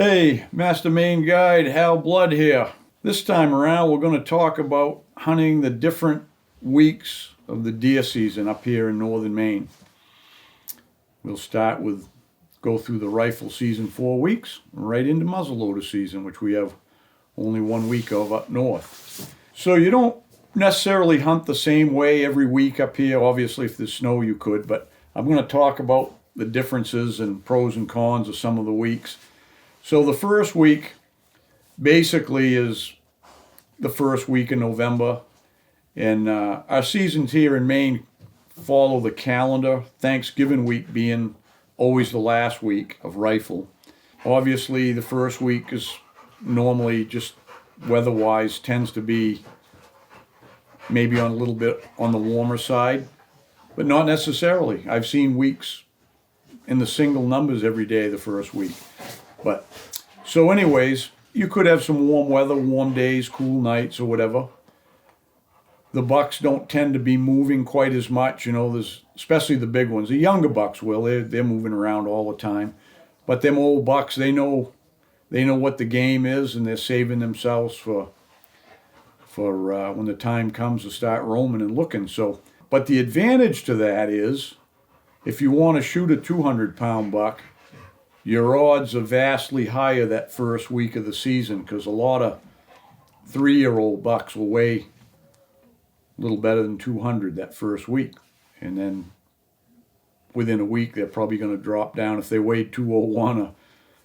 Hey, Master Maine Guide, Hal Blood here. This time around, we're going to talk about hunting the different weeks of the deer season up here in northern Maine. We'll go through the rifle season 4 weeks, right into muzzleloader season, which we have only 1 week of up north. So you don't necessarily hunt the same way every week up here. Obviously, if there's snow, you could, but I'm going to talk about the differences and pros and cons of some of the weeks. So the first week basically is the first week in November, and our seasons here in Maine follow the calendar, Thanksgiving week being always the last week of rifle. Obviously, the first week is normally just weather-wise tends to be maybe on a little bit on the warmer side, but not necessarily. I've seen weeks in the single numbers every day the first week. But so anyways, you could have some warm weather, warm days, cool nights or whatever. The bucks don't tend to be moving quite as much, there's especially the big ones. The younger bucks will. They're moving around all the time. But them old bucks, they know what the game is, and they're saving themselves for when the time comes to start roaming and looking. So, but the advantage to that is if you want to shoot a 200-pound buck, your odds are vastly higher that first week of the season, because a lot of 3-year-old bucks will weigh a little better than 200 that first week. And then within a week, they're probably going to drop down. If they weighed 201 or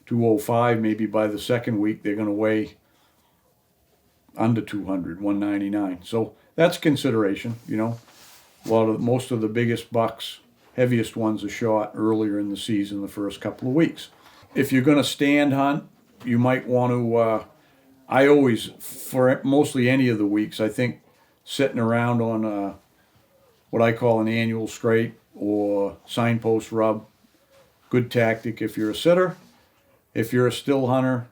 205, maybe by the second week, they're going to weigh under 200, 199. So that's consideration, Most of the biggest bucks, heaviest ones, are shot earlier in the season, the first couple of weeks. If you're going to stand hunt, you might want to, I always, for mostly any of the weeks, I think sitting around on what I call an annual straight or signpost rub, good tactic if you're a sitter. If you're a still hunter,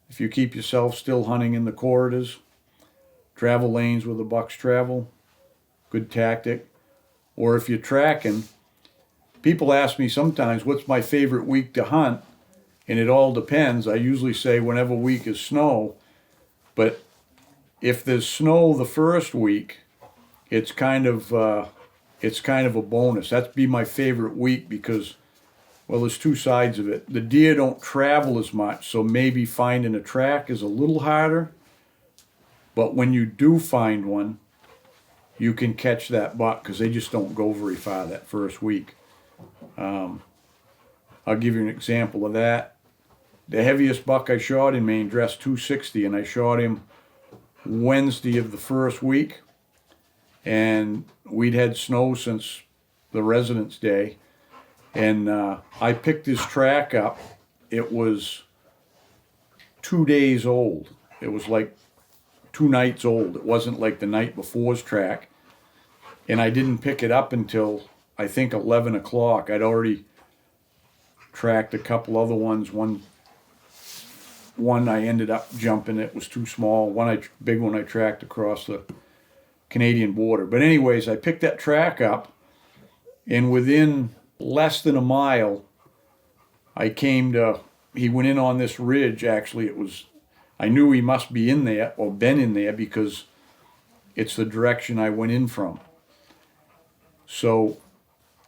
if you keep yourself still hunting in the corridors, travel lanes where the bucks travel, good tactic. Or if you're tracking, people ask me sometimes, what's my favorite week to hunt? And it all depends. I usually say whenever week is snow. But if there's snow the first week, it's kind of a bonus. That'd be my favorite week because, well, there's two sides of it. The deer don't travel as much, so maybe finding a track is a little harder. But when you do find one, you can catch that buck because they just don't go very far that first week. I'll give you an example of that. The heaviest buck I shot in Maine dressed 260, and I shot him Wednesday of the first week. And we'd had snow since the Residence Day. And I picked his track up. It was 2 days old. It was like 2 nights old. It wasn't like the night before's track. And I didn't pick it up until, I think, 11 o'clock. I'd already tracked a couple other ones. One I ended up jumping. It was too small. Big one I tracked across the Canadian border. But anyways, I picked that track up, and within less than a mile, he went in on this ridge. Actually, I knew he must be in there or been in there because it's the direction I went in from. So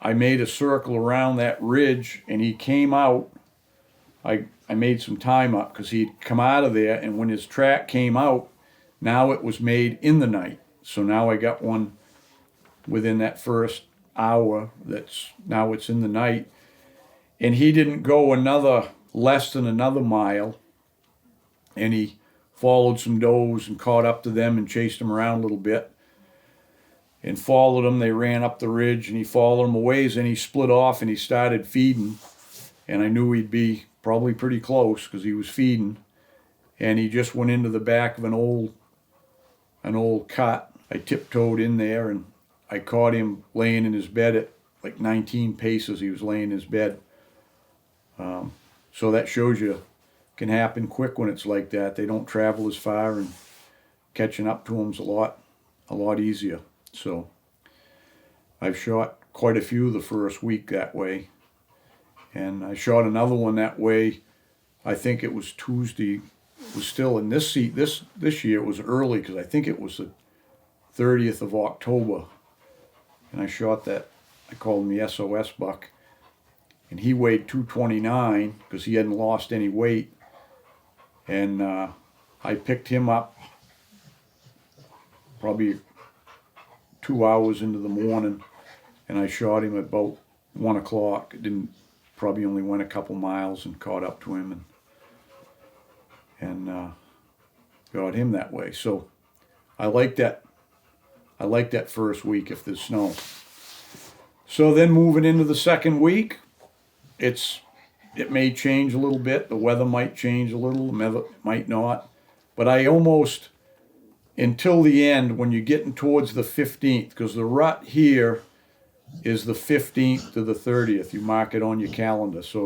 I made a circle around that ridge, and he came out. I made some time up because he'd come out of there, and when his track came out, now it was made in the night. So now I got one within that first hour now it's in the night. And he didn't go less than another mile, and he followed some does and caught up to them and chased them around a little bit. And followed them. They ran up the ridge, and he followed them a ways, and he split off and he started feeding. And I knew he'd be probably pretty close because he was feeding. And he just went into the back of an old cut. I tiptoed in there, and I caught him laying in his bed at like 19 paces. He was laying in his bed. So that shows you it can happen quick when it's like that. They don't travel as far, and catching up to them's a lot easier. So I've shot quite a few the first week that way. And I shot another one that way I think it was Tuesday. It was still in this seat. This year it was early because I think it was the 30th of October, and I shot that. I called him the SOS buck, and he weighed 229 because he hadn't lost any weight. And I picked him up probably 2 hours into the morning, and I shot him at about 1 o'clock. Probably only went a couple miles and caught up to him and got him that way. So I like that. I like that first week if there's snow. So then moving into the second week, it may change a little bit. The weather might change a little, might not. But I almost, until the end, when you're getting towards the 15th, because the rut here is the 15th to the 30th. You mark it on your calendar. So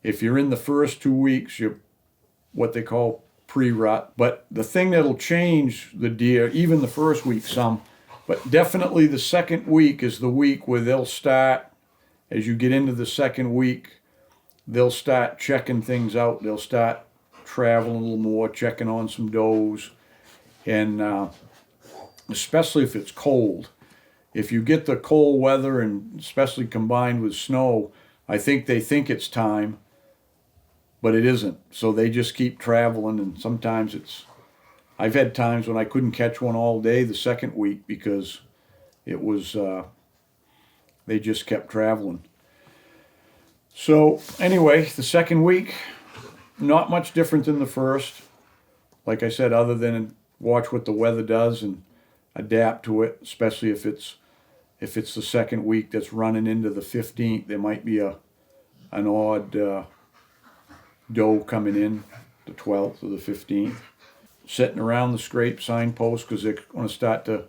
if you're in the first 2 weeks, you're what they call pre-rut. But the thing that'll change the deer, even the first week some, but definitely the second week is the week where they'll start, as you get into the second week, they'll start checking things out. They'll start traveling a little more, checking on some does, and especially if it's cold. If you get the cold weather, and especially combined with snow, I think they think it's time, but it isn't. So they just keep traveling, and sometimes I've had times when I couldn't catch one all day the second week because it was, they just kept traveling. So anyway, the second week, not much different than the first. Like I said, other than watch what the weather does and adapt to it, especially if it's the second week that's running into the 15th, there might be an odd doe coming in, the 12th or the 15th. Sitting around the scrape signpost because they're going to start to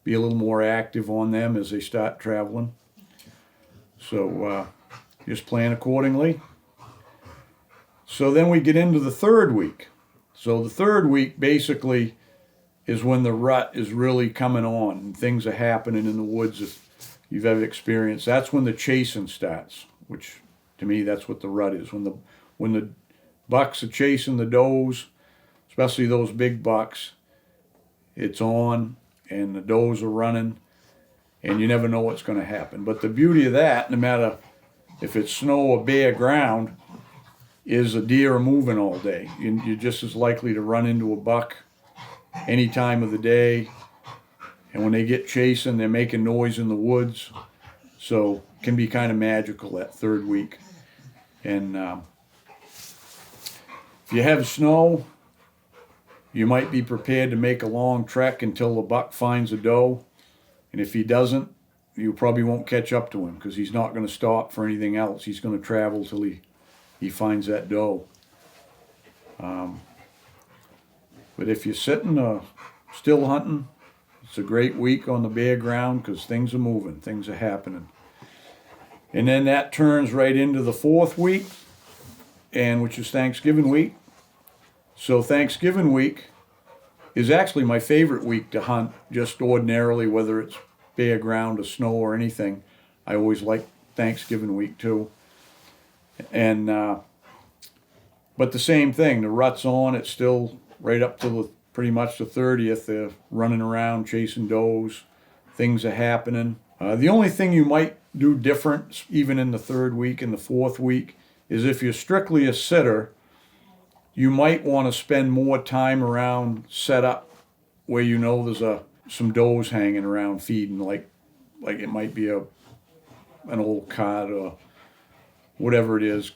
be a little more active on them as they start traveling. So just plan accordingly. So then we get into the third week. So the third week basically is when the rut is really coming on and things are happening in the woods. If you've ever experienced, that's when the chasing starts, which to me that's what the rut is. When the bucks are chasing the does, especially those big bucks, it's on and the does are running and you never know what's going to happen. But the beauty of that, no matter if it's snow or bare ground, is the deer are moving all day. You're just as likely to run into a buck any time of the day. And when they get chasing, they're making noise in the woods. So it can be kind of magical that third week. And if you have snow, you might be prepared to make a long trek until the buck finds a doe. And if he doesn't, you probably won't catch up to him because he's not going to stop for anything else. He's going to travel till he finds that doe. But if you're sitting still hunting, it's a great week on the bare ground because things are moving, things are happening. And then that turns right into the fourth week, and which is Thanksgiving week. So Thanksgiving week is actually my favorite week to hunt, just ordinarily, whether it's bare ground or snow or anything. I always like Thanksgiving week too. And but the same thing, the rut's on. It's still right up to pretty much the 30th. They're running around chasing does. Things are happening. The only thing you might do different, even in the third week and the fourth week, is if you're strictly a sitter, you might want to spend more time around setup where you know there's some does hanging around feeding, like it might be an old cod or whatever it is,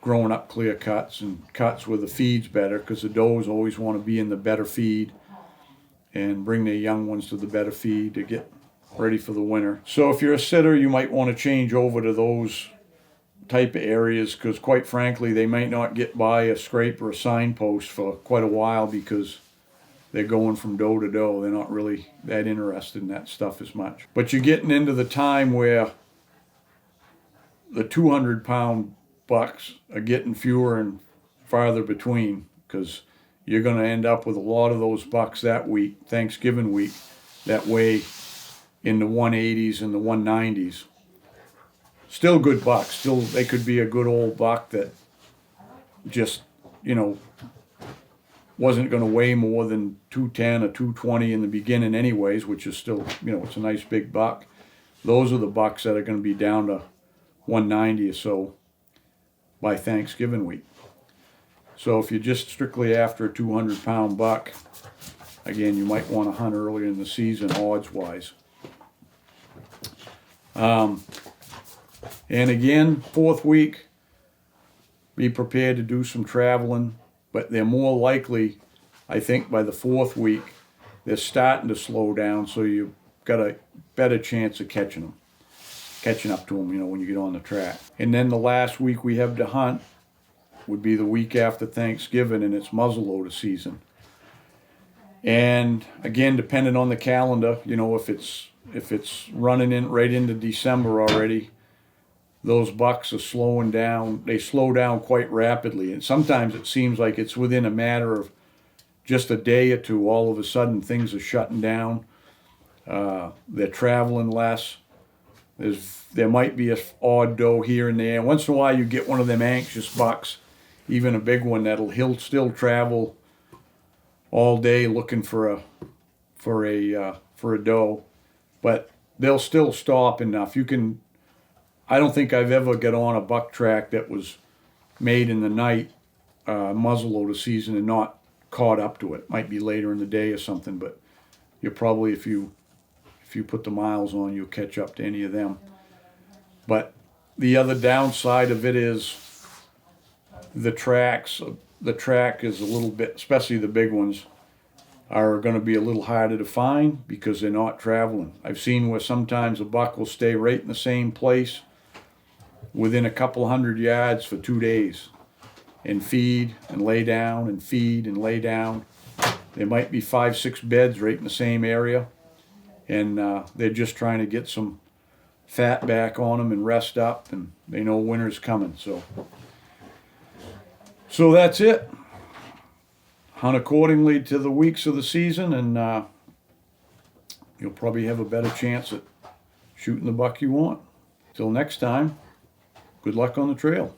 growing up clear cuts and cuts where the feed's better, because the does always want to be in the better feed and bring their young ones to the better feed to get ready for the winter. So if you're a sitter, you might want to change over to those type of areas because quite frankly they might not get by a scrape or a signpost for quite a while because they're going from doe to doe. They're not really that interested in that stuff as much. But you're getting into the time where the 200-pound bucks are getting fewer and farther between because you're going to end up with a lot of those bucks that week, Thanksgiving week, that weigh in the 180s and the 190s. Still good bucks. Still, they could be a good old buck that just, you know, wasn't going to weigh more than 210 or 220 in the beginning anyways, which is still, you know, it's a nice big buck. Those are the bucks that are going to be down to 190 or so by Thanksgiving week. So if you're just strictly after a 200-pound buck, again, you might want to hunt earlier in the season, odds-wise. And again, 4th week, be prepared to do some traveling, but they're more likely, I think, by the 4th week, they're starting to slow down, so you've got a better chance of catching up to them, you know, when you get on the track. And then the last week we have to hunt would be the week after Thanksgiving, and it's muzzleloader season. And again, depending on the calendar, you know, if it's running in right into December already, those bucks are slowing down. They slow down quite rapidly, and sometimes it seems like it's within a matter of just a day or two. All of a sudden, things are shutting down. They're traveling less. There might be an odd doe here and there. Once in a while, you get one of them anxious bucks, even a big one he'll still travel all day looking for a doe, but they'll still stop enough. I don't think I've ever got on a buck track that was made in the night, muzzleloader season, and not caught up to it. Might be later in the day or something, but you're probably, if you put the miles on, you'll catch up to any of them. But the other downside of it is the track is a little bit, especially the big ones, are going to be a little harder to find because they're not traveling. I've seen where sometimes a buck will stay right in the same place within a couple hundred yards for 2 days and feed and lay down and feed and lay down. There might be 5-6 beds right in the same area, and they're just trying to get some fat back on them and rest up, and they know winter's coming. So that's it. Hunt accordingly to the weeks of the season, and you'll probably have a better chance at shooting the buck you want. Till next time, good luck on the trail.